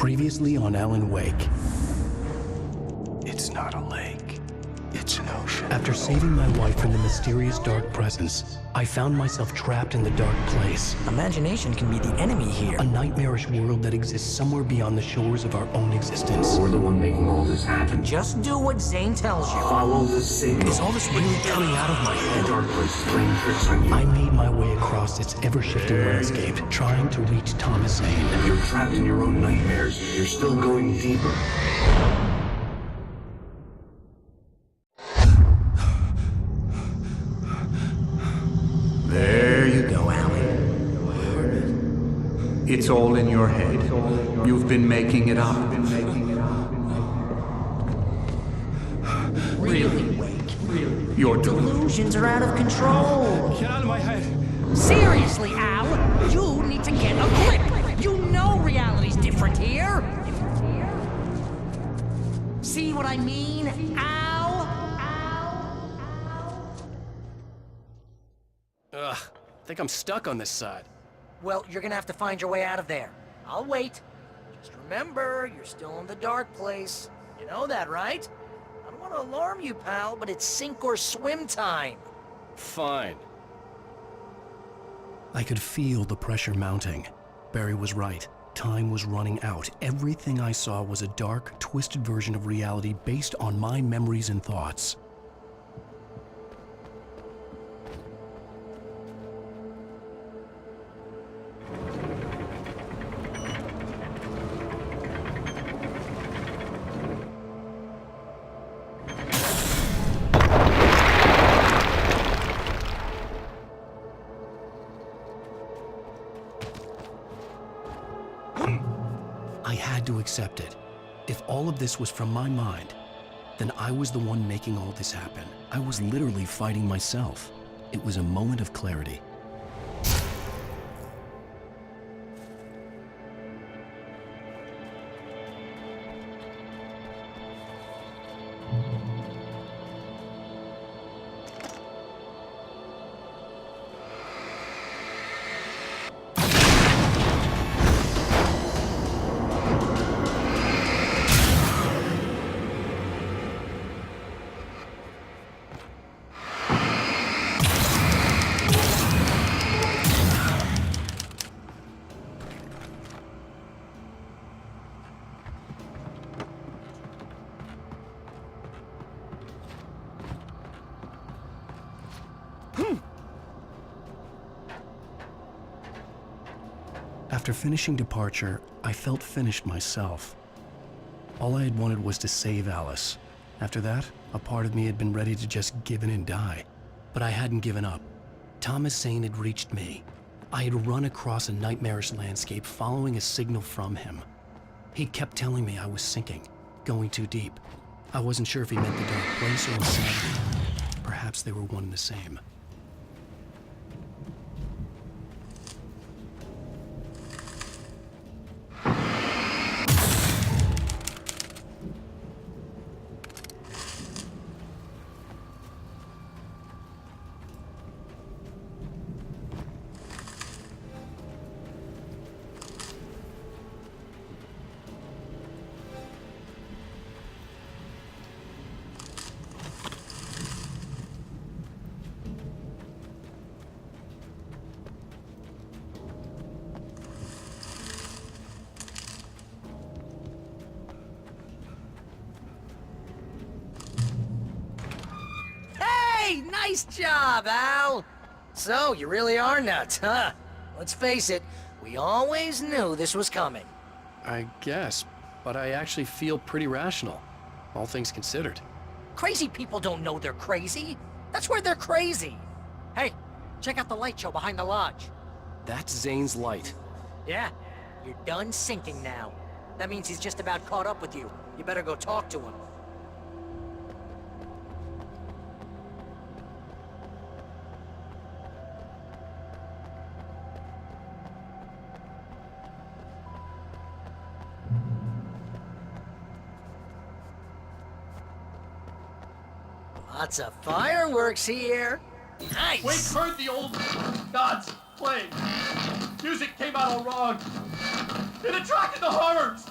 Previously on Alan Wake. It's not a lake. It's an ocean. After saving my wife from the mysterious dark presence, I found myself trapped in the dark place. Imagination can be the enemy here. A nightmarish world that exists somewhere beyond the shores of our own existence. We're the one making all this happen. Just do what Zane tells you. Follow the signal. Is all this really coming out of my head? The dark place is playing tricks on you. I made my way across its ever-shifting landscape, trying to reach Thomas Zane. You're trapped in your own nightmares. You're still going deeper. There you go, Alan. It's all in your head. You've been making it up. Really, Wake? Really? Your Delusions are out of control. Get out of my head. Seriously, Al, you need to get a grip. You know reality's different here. See what I mean, Al? Ugh, I think I'm stuck on this side. Well, you're gonna have to find your way out of there. I'll wait. Just remember, you're still in the dark place. You know that, right? I don't want to alarm you, pal, but it's sink or swim time. Fine. I could feel the pressure mounting. Barry was right. Time was running out. Everything I saw was a dark, twisted version of reality based on my memories and thoughts. I had to accept it. If all of this was from my mind, then I was the one making all this happen. I was literally fighting myself. It was a moment of clarity. After finishing Departure, I felt finished myself. All I had wanted was to save Alice. After that, a part of me had been ready to just give in and die. But I hadn't given up. Thomas Zane had reached me. I had run across a nightmarish landscape following a signal from him. He kept telling me I was sinking, going too deep. I wasn't sure if he meant the dark place or insanity. Perhaps they were one and the same. Nice job, Al! So, you really are nuts, huh? Let's face it, we always knew this was coming. I guess, but I actually feel pretty rational, all things considered. Crazy people don't know they're crazy. That's where they're crazy. Hey, check out the light show behind the lodge. That's Zane's light. Yeah, you're done sinking now. That means he's just about caught up with you. You better go talk to him. Lots of fireworks here. Nice! Wake heard the old gods playing. Music came out all wrong. It attracted the horrors.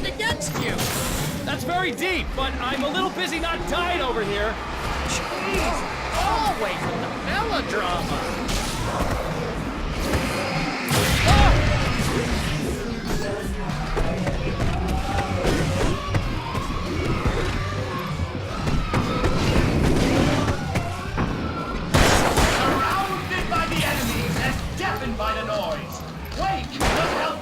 nothing against you. That's very deep, but I'm a little busy not dying over here. Jeez, always with the melodrama. Surrounded by the enemies and deafened by the noise. Wake, let's help.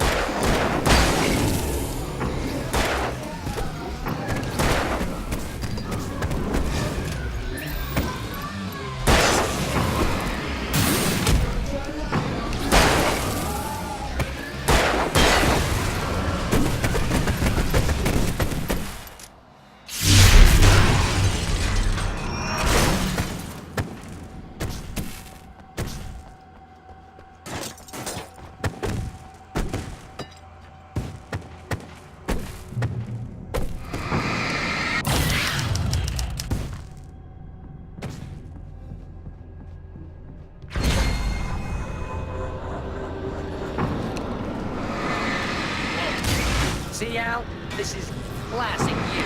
See, Al? This is classic you.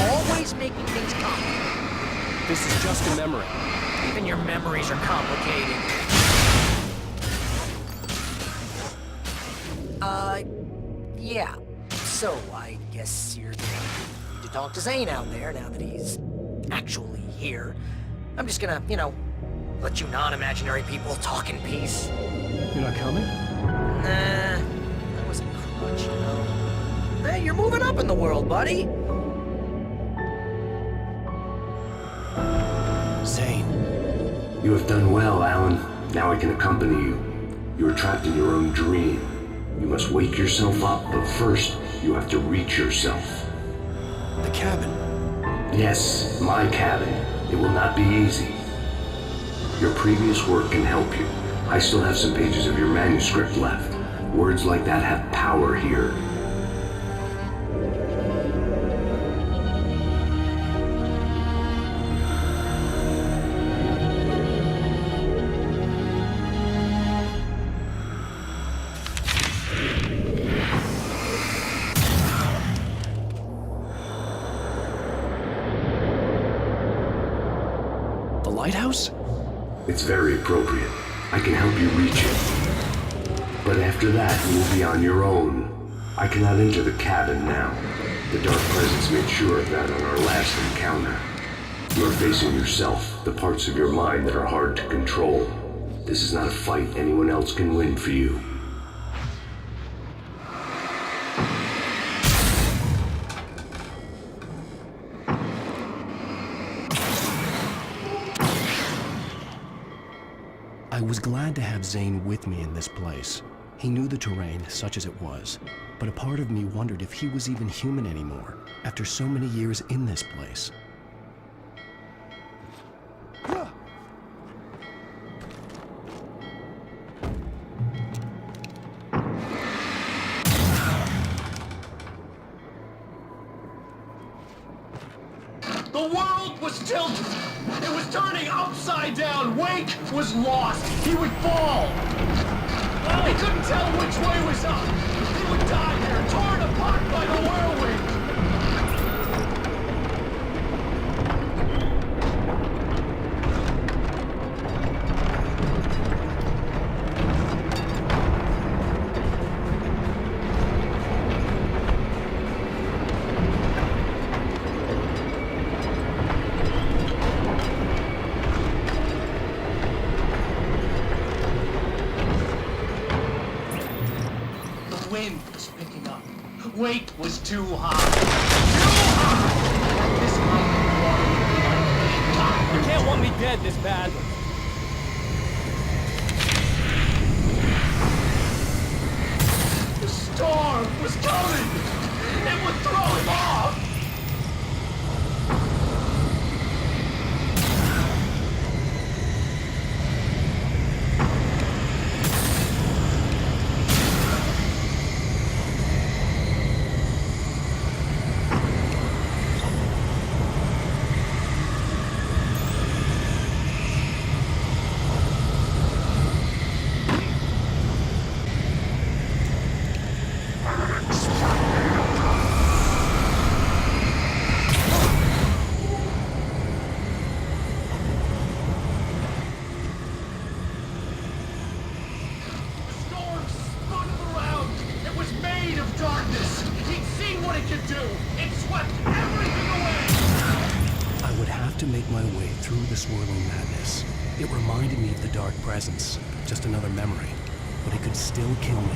Always making things complicated. This is just a memory. Even your memories are complicated. Yeah. So, I guess you're to talk to Zane out there now that he's actually here. I'm just gonna, let you non-imaginary people talk in peace. You're not coming? Nah, that was a crutch, Hey, you're moving up in the world, buddy. Zane. You have done well, Alan. Now I can accompany you. You are trapped in your own dream. You must wake yourself up, but first, you have to reach yourself. The cabin. Yes, my cabin. It will not be easy. Your previous work can help you. I still have some pages of your manuscript left. Words like that have power here. The lighthouse? It's very appropriate. I can help you reach it. But after that, you will be on your own. I cannot enter the cabin now. The Dark Presence made sure of that on our last encounter. You are facing yourself, the parts of your mind that are hard to control. This is not a fight anyone else can win for you. I was glad to have Zane with me in this place. He knew the terrain, such as it was, but a part of me wondered if he was even human anymore, after so many years in this place. The world was tilted. It was turning upside down. Wake was lost. He would fall. He couldn't tell which way was up. He would die there, torn apart by the whirlwind. The wind was picking up. Wake was too high. Too high! This might be water. You can't want me dead this bad. The storm was coming! It would throw him off! It swept everything away! I would have to make my way through the swirling madness. It reminded me of the dark presence, just another memory, but it could still kill me.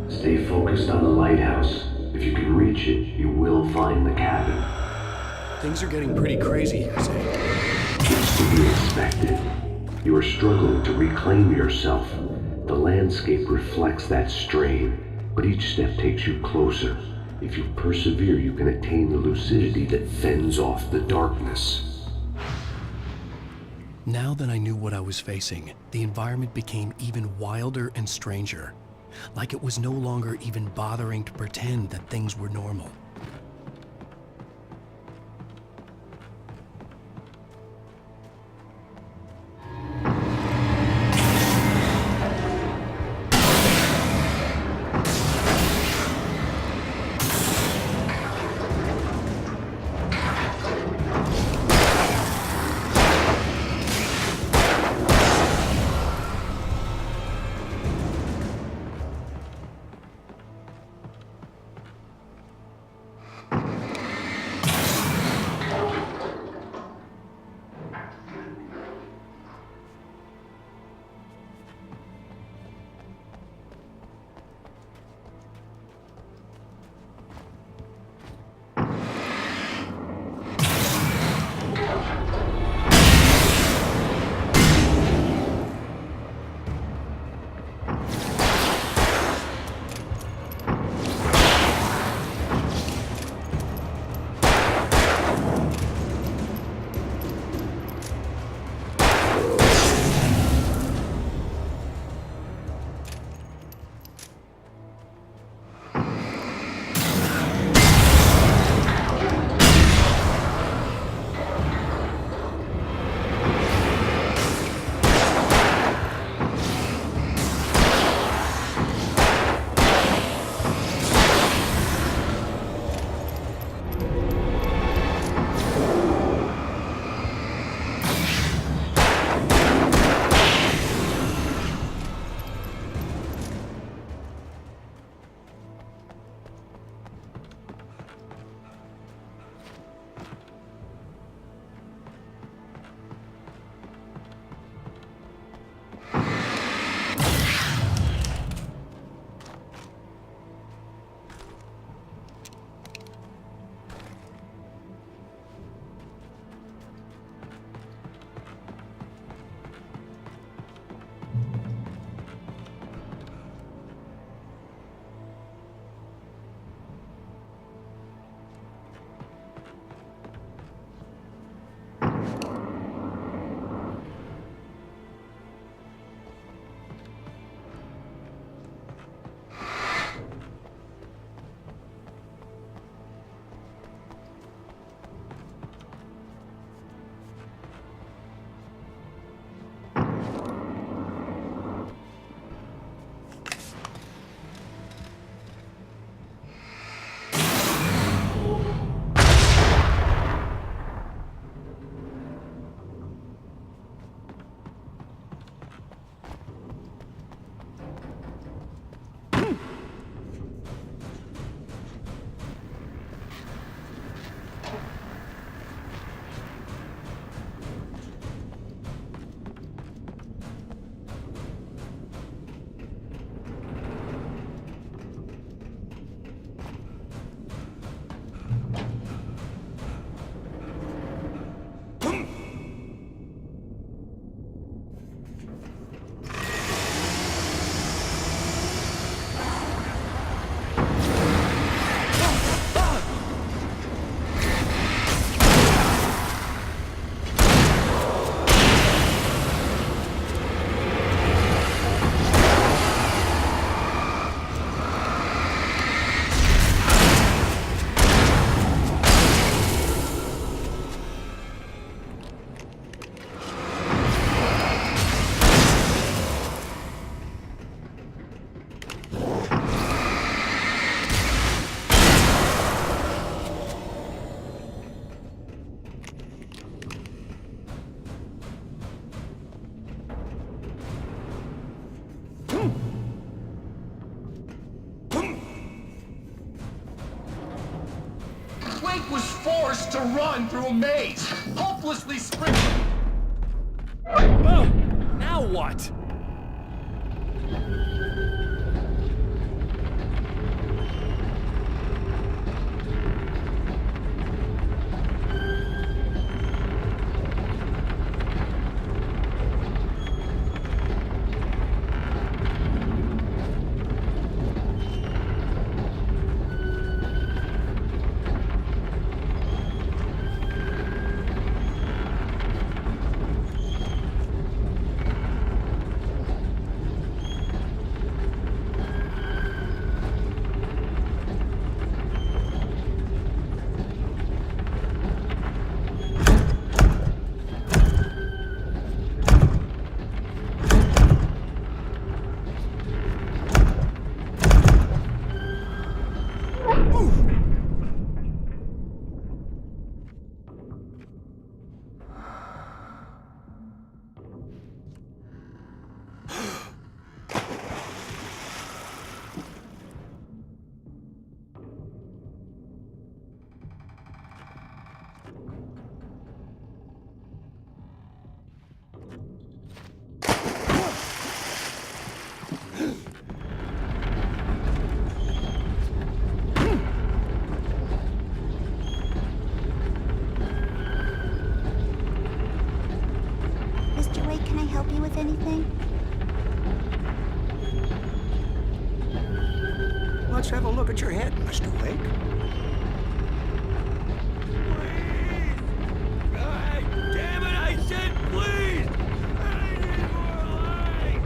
Stay focused on the lighthouse. If you can reach it, you will find the cabin. Things are getting pretty crazy here, Zane. It's to be expected. You are struggling to reclaim yourself. The landscape reflects that strain, but each step takes you closer. If you persevere, you can attain the lucidity that fends off the darkness. Now that I knew what I was facing, the environment became even wilder and stranger. Like it was no longer even bothering to pretend that things were normal. Wake was forced to run through a maze, hopelessly sprinting. Oh, now what? Mr. Wake, can I help you with anything? Let's have a look at your head, Mr. Wake. Damn it, I said please! I need more light!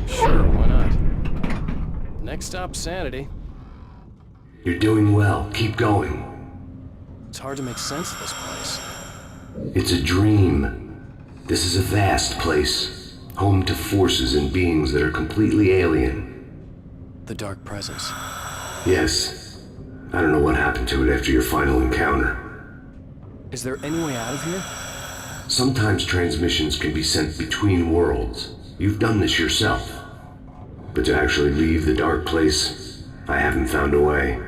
Sure, why not? Next stop, sanity. You're doing well. Keep going. It's hard to make sense of this place. It's a dream. This is a vast place, home to forces and beings that are completely alien. The dark presence. Yes. I don't know what happened to it after your final encounter. Is there any way out of here? Sometimes transmissions can be sent between worlds. You've done this yourself. But to actually leave the dark place, I haven't found a way.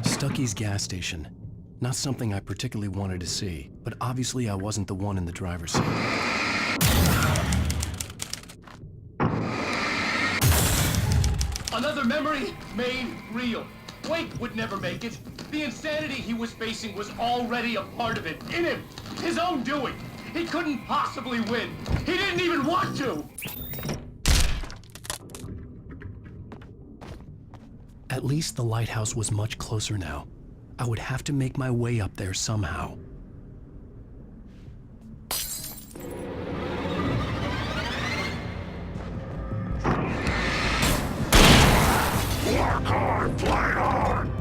Stucky's gas station. Not something I particularly wanted to see, but obviously I wasn't the one in the driver's seat. Another memory made real. Wake would never make it. The insanity he was facing was already a part of it, in him, his own doing. He couldn't possibly win. He didn't even want to. At least the lighthouse was much closer now. I would have to make my way up there somehow. Fight on!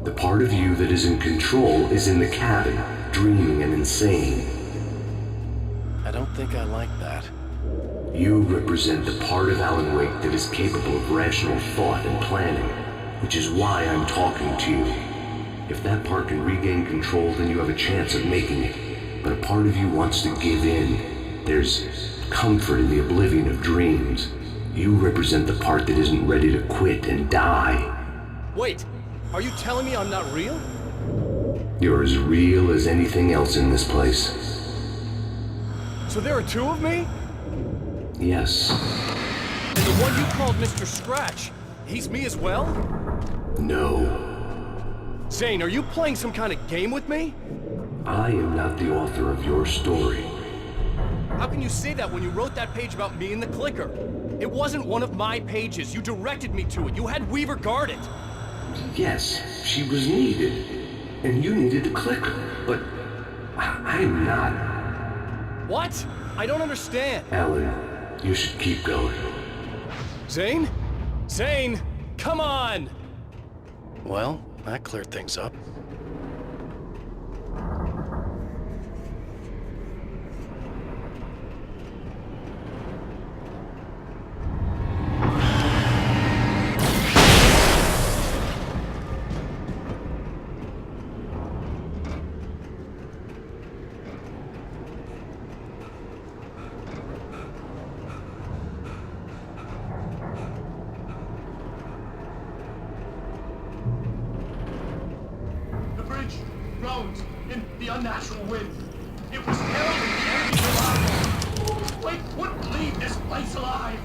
The part of you that is in control is in the cabin, dreaming and insane. I don't think I like that. You represent the part of Alan Wake that is capable of rational thought and planning, which is why I'm talking to you. If that part can regain control, then you have a chance of making it. But a part of you wants to give in. There's comfort in the oblivion of dreams. You represent the part that isn't ready to quit and die. Wait, are you telling me I'm not real? You're as real as anything else in this place. So there are two of me? Yes. And the one you called Mr. Scratch, he's me as well? No. Zane, are you playing some kind of game with me? I am not the author of your story. How can you say that when you wrote that page about me and the clicker? It wasn't one of my pages. You directed me to it. You had Weaver guard it. Yes, she was needed. And you needed the clicker. But I'm not. What? I don't understand. Alan, you should keep going. Zane? Zane! Come on! Well, that cleared things up. groans in the unnatural wind. It was heralding the enemy's arrival. Wake wouldn't leave this place alive.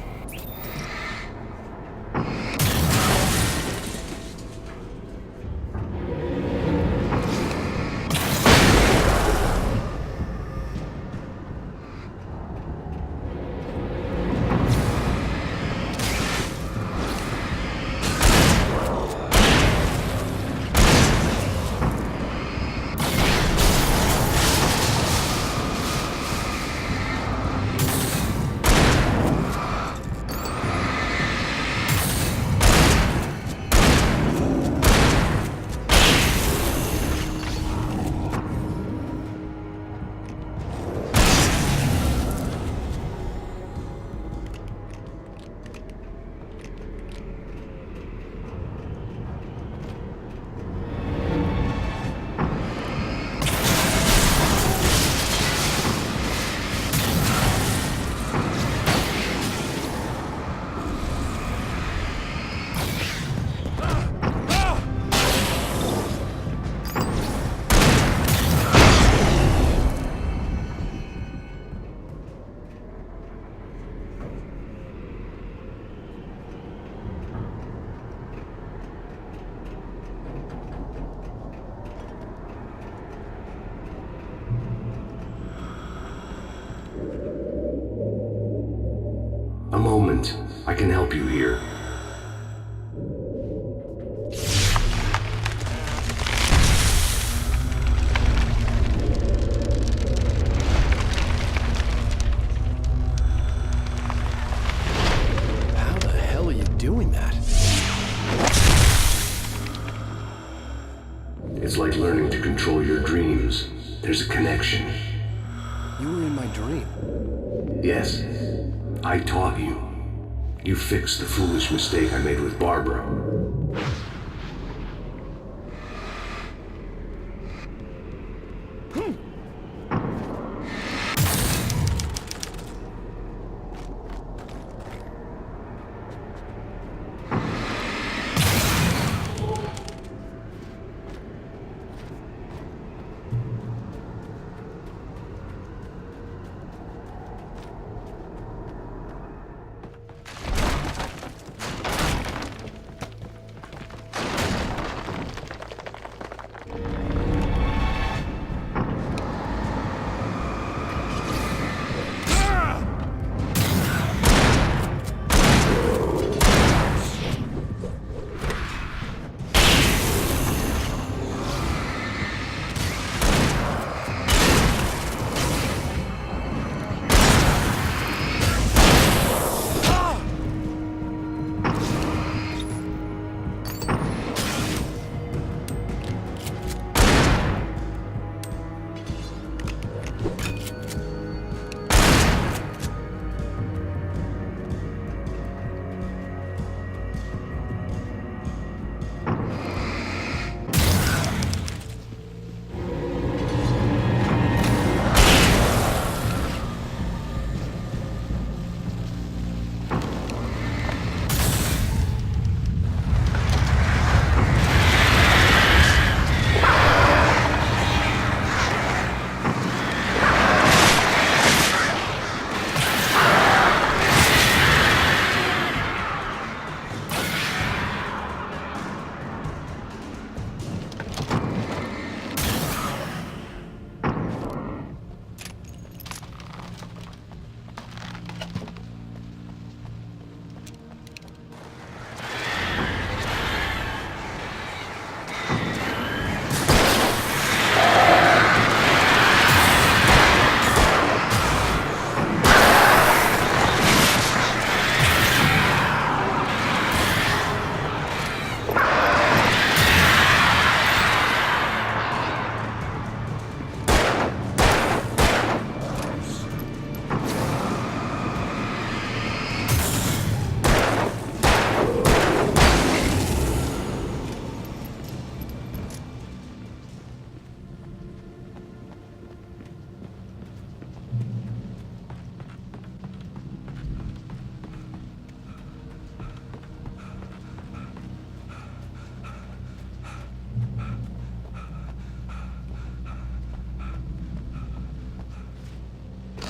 A moment. I can help you here. How the hell are you doing that? It's like learning to control your dreams. There's a connection. You were in my dream. Yes. I taught you. You fixed the foolish mistake I made with Barbara.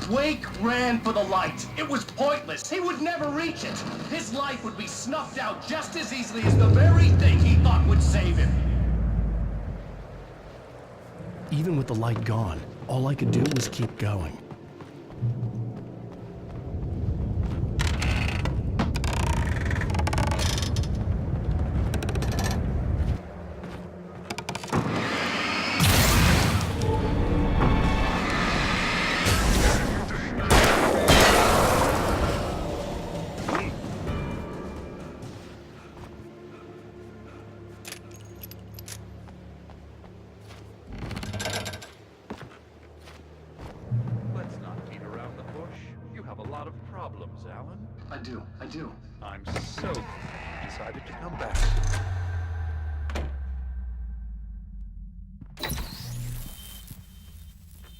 Wake ran for the light. It was pointless. He would never reach it. His life would be snuffed out just as easily as the very thing he thought would save him. Even with the light gone, all I could do was keep going. Alan? I do. I'm so glad you decided to come back.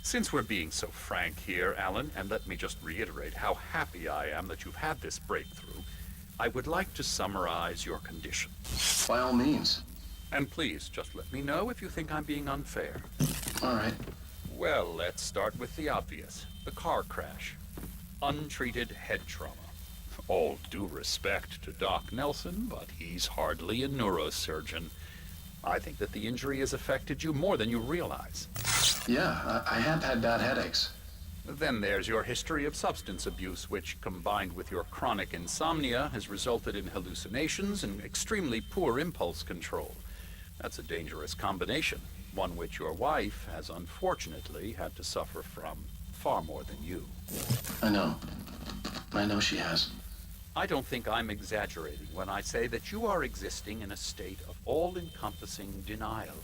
Since we're being so frank here, Alan, and let me just reiterate how happy I am that you've had this breakthrough, I would like to summarize your condition. By all means. And please, just let me know if you think I'm being unfair. All right. Well, let's start with the obvious. The car crash. Untreated head trauma. All due respect to Doc Nelson, but he's hardly a neurosurgeon. I think that the injury has affected you more than you realize. Yeah, I have had bad headaches. Then there's your history of substance abuse, which, combined with your chronic insomnia, has resulted in hallucinations and extremely poor impulse control. That's a dangerous combination, one which your wife has unfortunately had to suffer from far more than you. I know she has. I don't think I'm exaggerating when I say that you are existing in a state of all-encompassing denial.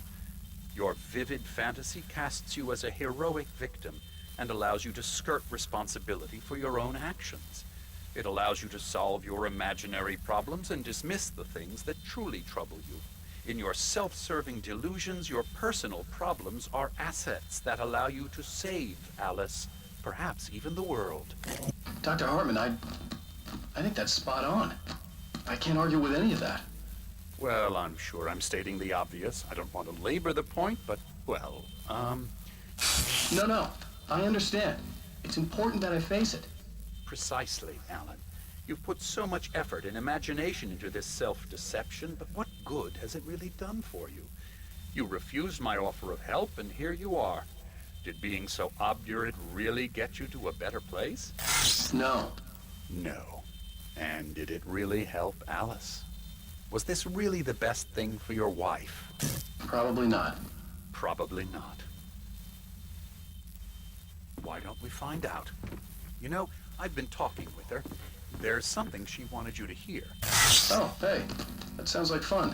Your vivid fantasy casts you as a heroic victim and allows you to skirt responsibility for your own actions. It allows you to solve your imaginary problems and dismiss the things that truly trouble you. In your self-serving delusions, your personal problems are assets that allow you to save Alice, perhaps even the world. Dr. Hartman, I think that's spot on. I can't argue with any of that. Well, I'm sure I'm stating the obvious. I don't want to labor the point, but, well, No, I understand. It's important that I face it. Precisely, Alan. You've put so much effort and imagination into this self-deception, but what good has it really done for you? You refused my offer of help, and here you are. Did being so obdurate really get you to a better place? No. No. And did it really help Alice? Was this really the best thing for your wife? Probably not. Probably not. Why don't we find out? You know, I've been talking with her. There's something she wanted you to hear. Oh, hey. That sounds like fun.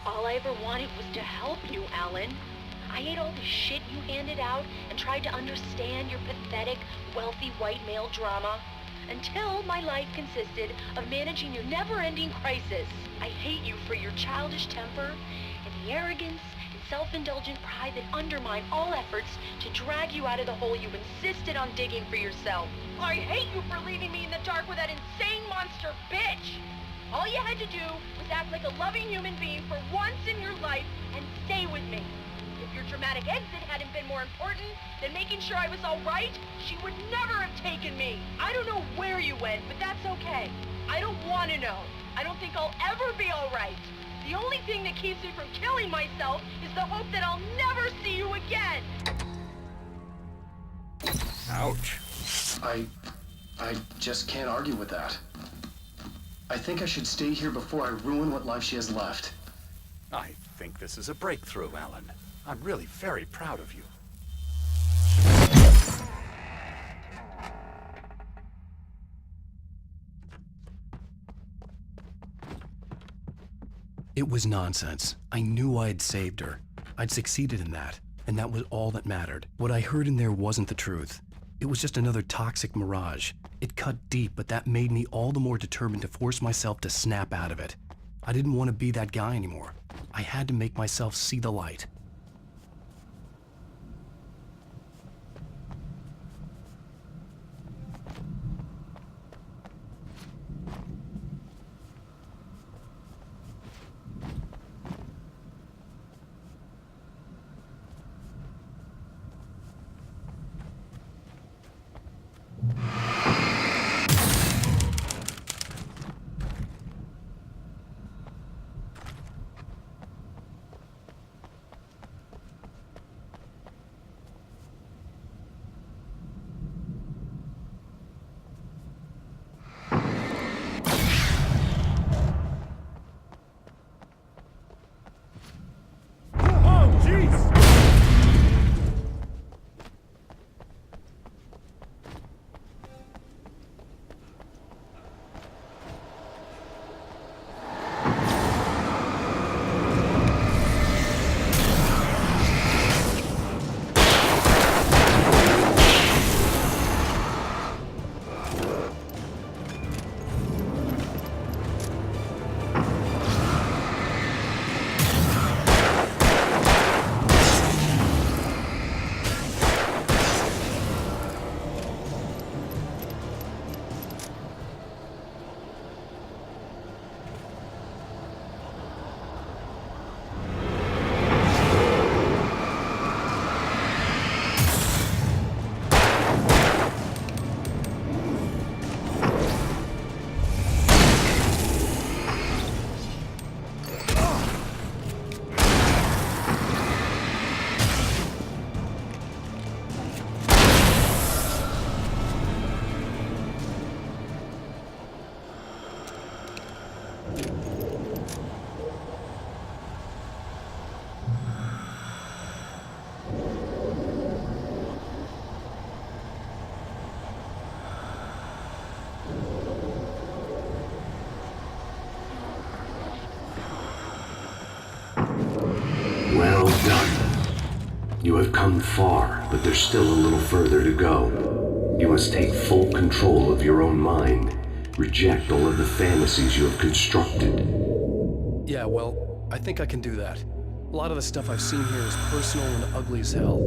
All I ever wanted was to help you, Alan. I ate all the shit you handed out and tried to understand your pathetic, wealthy white male drama until my life consisted of managing your never-ending crisis. I hate you for your childish temper and the arrogance and self-indulgent pride that undermine all efforts to drag you out of the hole you insisted on digging for yourself. I hate you for leaving me in the dark with that insane monster bitch! All you had to do was act like a loving human being for once in your life and stay with me. If your dramatic exit hadn't been more important than making sure I was all right, she would never have taken me. I don't know where you went, but that's okay. I don't want to know. I don't think I'll ever be all right. The only thing that keeps me from killing myself is the hope that I'll never see you again. Ouch. I just can't argue with that. I think I should stay here before I ruin what life she has left. I think this is a breakthrough, Alan. I'm really very proud of you. It was nonsense. I knew I had saved her. I'd succeeded in that, and that was all that mattered. What I heard in there wasn't the truth. It was just another toxic mirage. It cut deep, but that made me all the more determined to force myself to snap out of it. I didn't want to be that guy anymore. I had to make myself see the light. You have come far, but there's still a little further to go. You must take full control of your own mind. Reject all of the fantasies you have constructed. Yeah, well, I think I can do that. A lot of the stuff I've seen here is personal and ugly as hell.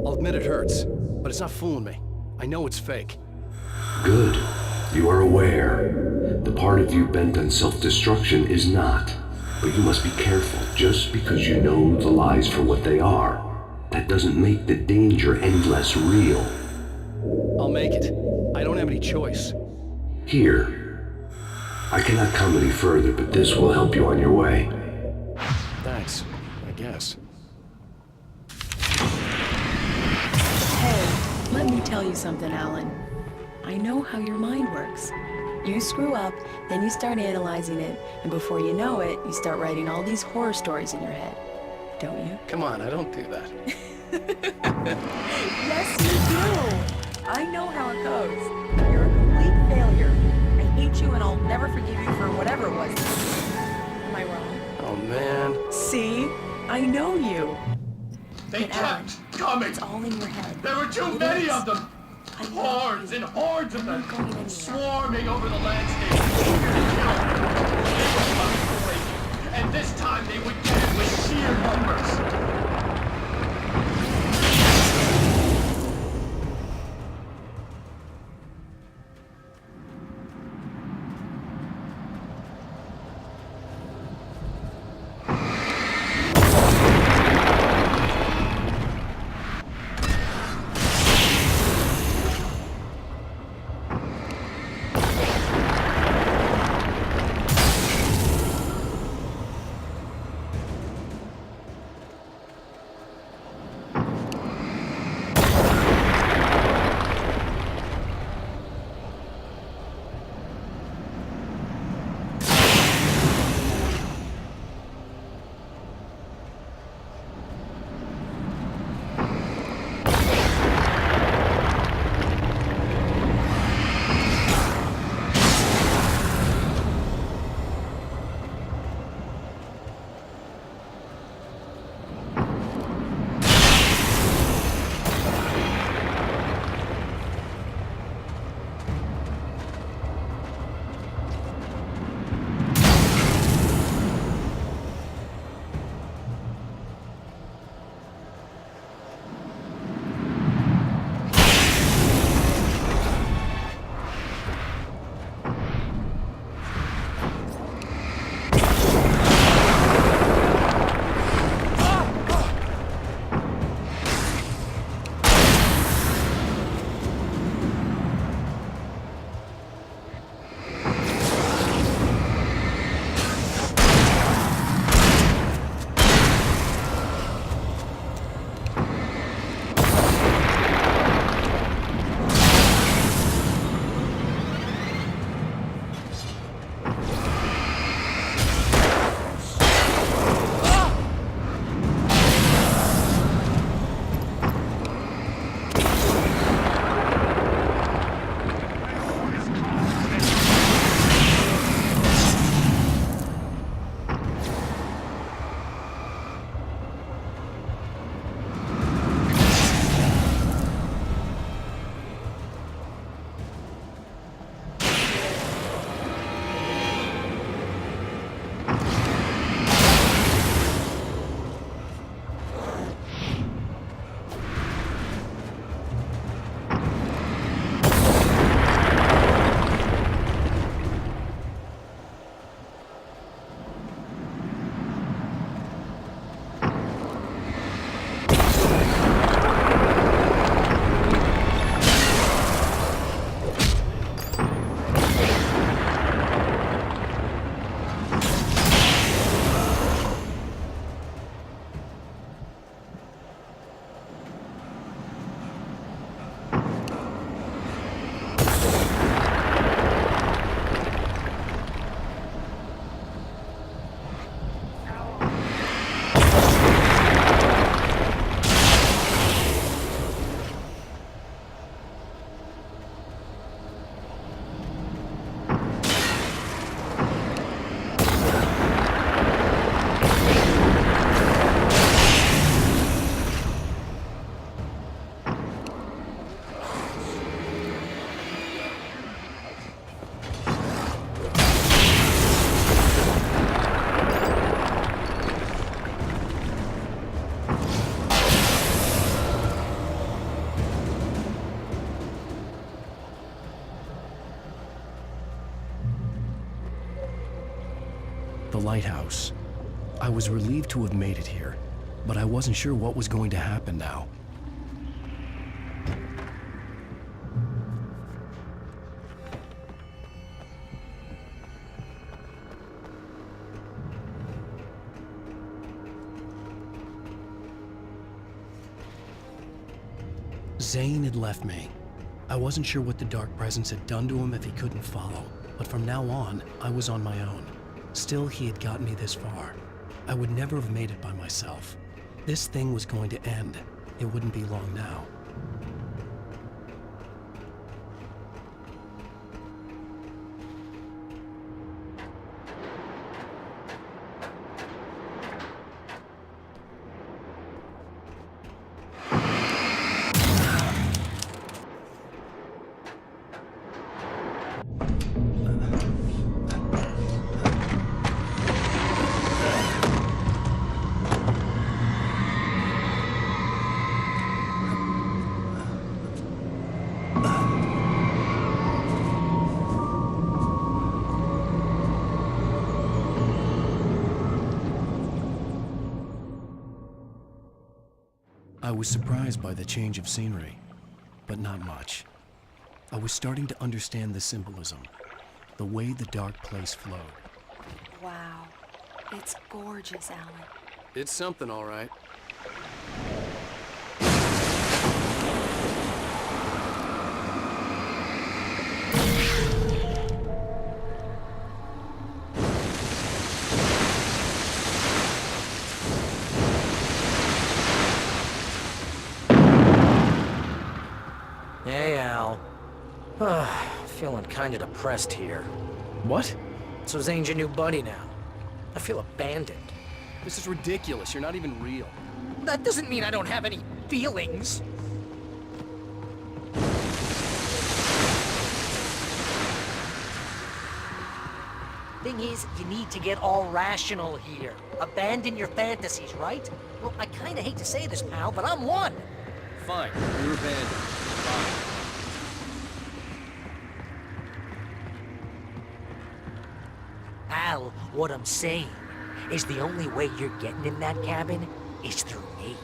I'll admit it hurts, but it's not fooling me. I know it's fake. Good. You are aware. The part of you bent on self-destruction is not. But you must be careful. Just because you know the lies for what they are, that doesn't make the danger any less real. I'll make it. I don't have any choice. Here. I cannot come any further, but this will help you on your way. Thanks, I guess. Hey, let me tell you something, Alan. I know how your mind works. You screw up, then you start analyzing it, and before you know it, you start writing all these horror stories in your head. Don't you? Come on, I don't do that. Yes, you do! I know how it goes. You're a complete failure. I hate you and I'll never forgive you for whatever it was. Am I wrong? Oh, man. See? I know you. They kept coming. It's all in your head. There were too many of them. Hordes and hordes of them, swarming over the landscape, eager to kill. They were coming to wait, and this time they would get it with sheer numbers. The lighthouse. I was relieved to have made it here, but I wasn't sure what was going to happen now. Zane had left me. I wasn't sure what the dark presence had done to him if he couldn't follow, but from now on, I was on my own. Still, he had gotten me this far. I would never have made it by myself. This thing was going to end. It wouldn't be long now. I was surprised by the change of scenery, but not much. I was starting to understand the symbolism, the way the dark place flowed. Wow. It's gorgeous, Alan. It's something, all right. Hey, Al. Feeling kinda depressed here. What? So Zane's your new buddy now. I feel abandoned. This is ridiculous. You're not even real. That doesn't mean I don't have any feelings. Thing is, you need to get all rational here. Abandon your fantasies, right? Well, I kinda hate to say this, pal, but I'm one. Fine. You're abandoned. Fine. Al, what I'm saying is the only way you're getting in that cabin is through me.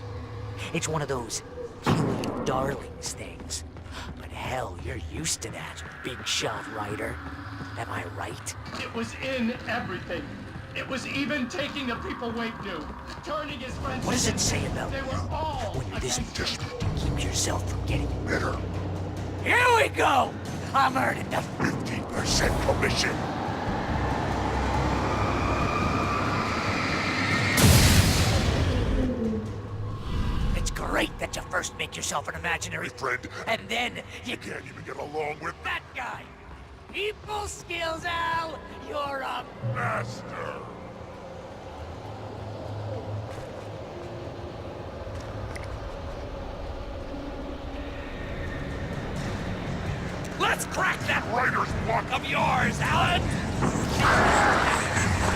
It's one of those kill your darlings things. But hell, you're used to that, big shot writer. Am I right? It was in everything. It was even taking the people Wake knew, turning his friends. What does it say about They were all when you're this against desperate to keep yourself from getting bitter? Here we go! I'm earning the 15% commission. It's great that you first make yourself an imaginary friend, and then you can't even get along with that guy. People skills, Al! You're a master! Let's crack that writer's block of yours, Alan!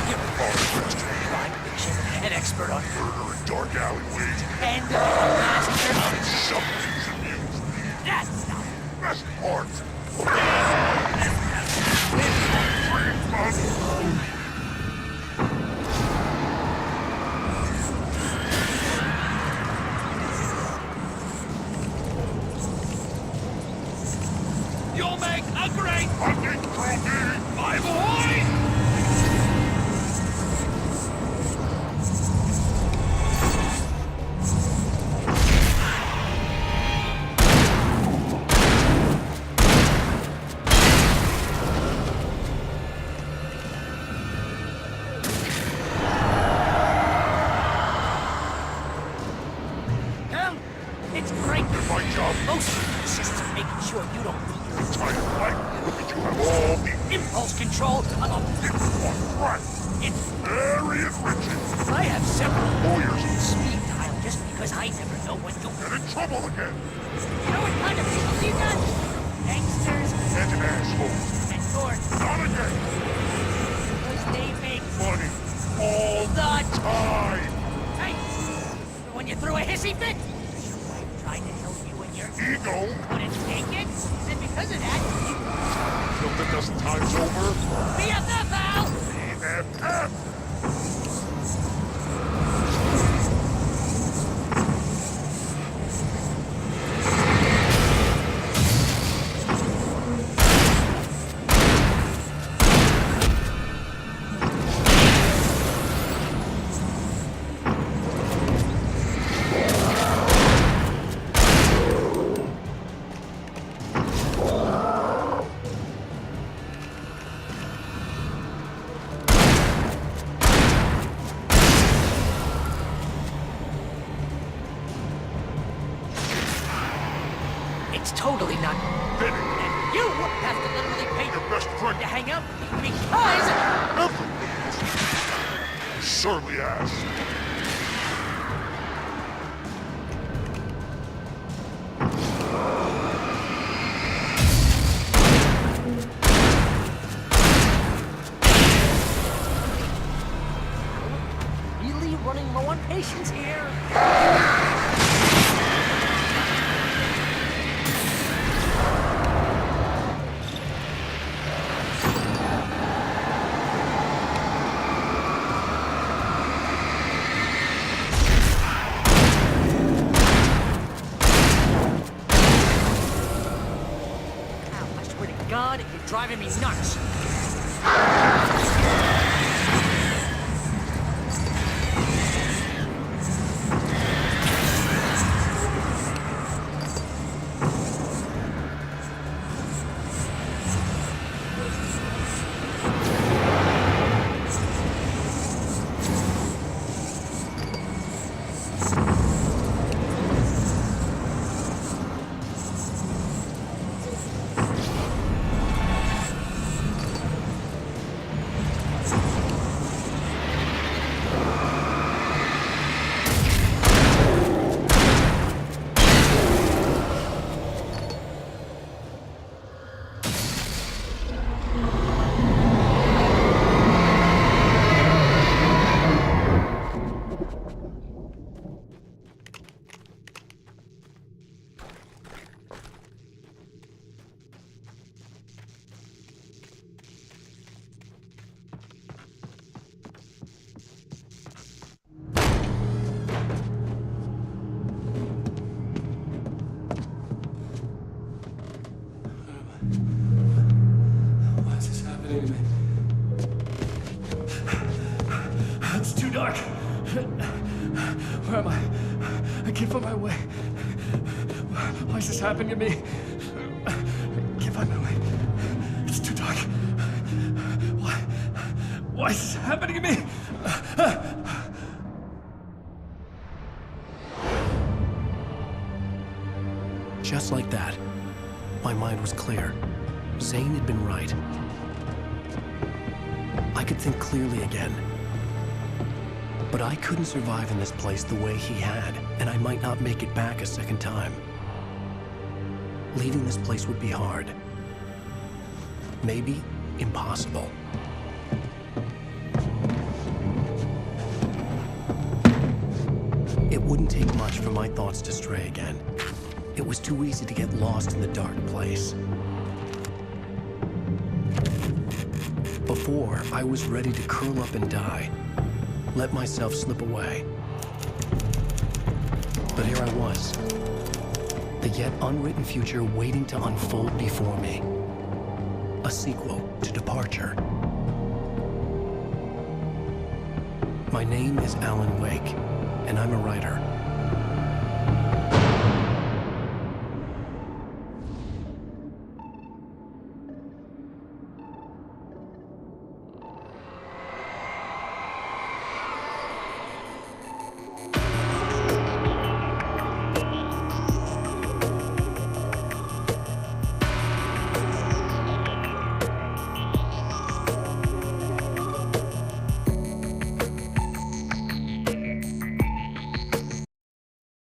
You're crime fiction, an expert on murder and dark alleyways, and a master of something's amused. That's not the best part! You'll make a great hunting trophy, my boy! It's great. My job mostly consists of making sure you don't lead your entire life, but you have all the impulse control of a big one. Right. It's very enriching. I have several lawyers on speed dial just because I never know when you'll get in trouble again. You know what kind of people do that? Gangsters and assholes. And Gordon. Not again. Because they make money all the time. Hey, when you threw a hissy fit, trying to help you in your ego. Couldn't take it? Is it because of that? Killed a dozen times over? BFF, Al! BFF! totally not. Benny, And you have to literally pay your best friend to hang out because... ever surly ass. Really running low on patience here. God, you're driving me nuts. Why is this happening to me? It's too dark. Where am I? I can't find my way. Why is this happening to me? I can't find my way. It's too dark. Why is this happening to me? Just like that, my mind was clear. Zane had been right. I could think clearly again. But I couldn't survive in this place the way he had, and I might not make it back a second time. Leaving this place would be hard. Maybe impossible. It wouldn't take much for my thoughts to stray again. It was too easy to get lost in the dark place. Before, I was ready to curl up and die, let myself slip away. But here I was, the yet unwritten future waiting to unfold before me. A sequel to Departure. My name is Alan Wake, and I'm a writer.